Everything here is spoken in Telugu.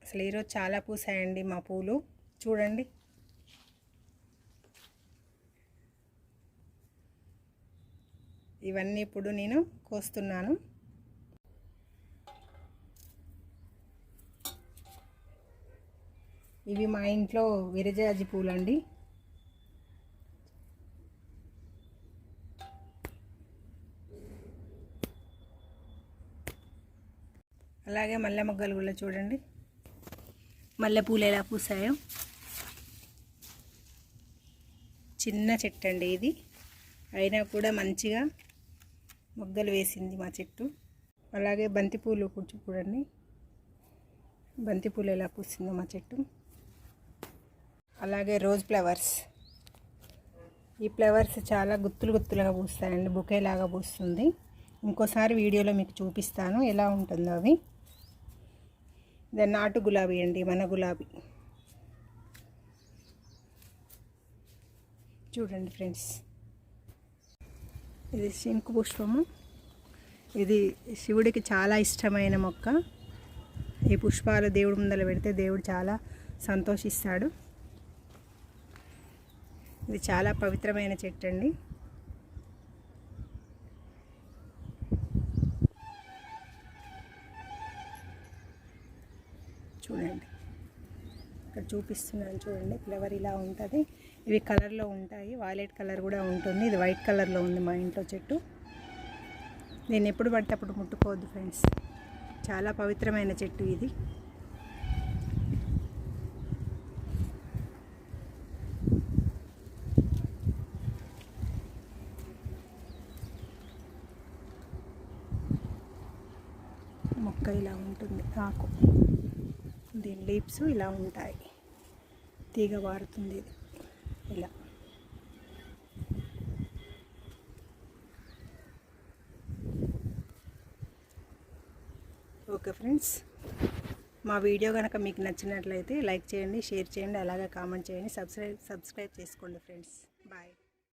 అసలు ఈరోజు చాలా పూసాయండి మా పూలు చూడండి. ఇవన్నీ ఇప్పుడు నేను కోస్తున్నాను. ఇవి మా ఇంట్లో విరజాజి పూలండి. అలాగే మల్లె మొగ్గలు కూడా చూడండి, మల్లెపూలు ఎలా పూసాయో. చిన్న చెట్టు అండి ఇది, అయినా కూడా మంచిగా మొగ్గలు వేసింది మా చెట్టు. అలాగే బంతిపూలు కొంచెం చూడండి, బంతిపూలు ఎలా పూసిందో మా చెట్టు. అలాగే రోజ్ ఫ్లవర్స్, ఈ ఫ్లవర్స్ చాలా గుత్తులు గుత్తులుగా పూస్తాయండి, బుకే లాగా పూస్తుంది. ఇంకోసారి వీడియోలో మీకు చూపిస్తాను ఎలా ఉంటుందో అవి. ఇది నాటు గులాబీ అండి, మన గులాబీ చూడండి ఫ్రెండ్స్. ఇది శంకు పుష్పము, ఇది శివుడికి చాలా ఇష్టమైన మొక్క. ఈ పుష్పాలు దేవుడి ముందర పెడితే దేవుడు చాలా సంతోషిస్తాడు. ఇది చాలా పవిత్రమైన చెట్టు అండి. చూడండి, ఇక్కడ చూపిస్తున్నాను చూడండి. ఫ్లవర్ ఇలా ఉంటుంది. ఇవి కలర్లో ఉంటాయి, వైలెట్ కలర్ కూడా ఉంటుంది. ఇది వైట్ కలర్లో ఉంది మా ఇంట్లో చెట్టు. నేను ఎప్పుడు పడితే అప్పుడు ముట్టుకోవద్దు ఫ్రెండ్స్, చాలా పవిత్రమైన చెట్టు ఇది. మొక్క ఇలా ఉంటుంది, ఆకు, దీని లీవ్స్ ఇలా ఉంటాయి, తీగ వారుతుంది ఇది ఇలా. ఓకే ఫ్రెండ్స్, మా వీడియో కనుక మీకు నచ్చినట్లయితే లైక్ చేయండి, షేర్ చేయండి, అలాగే కామెంట్ చేయండి, సబ్స్క్రైబ్ చేసుకోండి ఫ్రెండ్స్. బాయ్.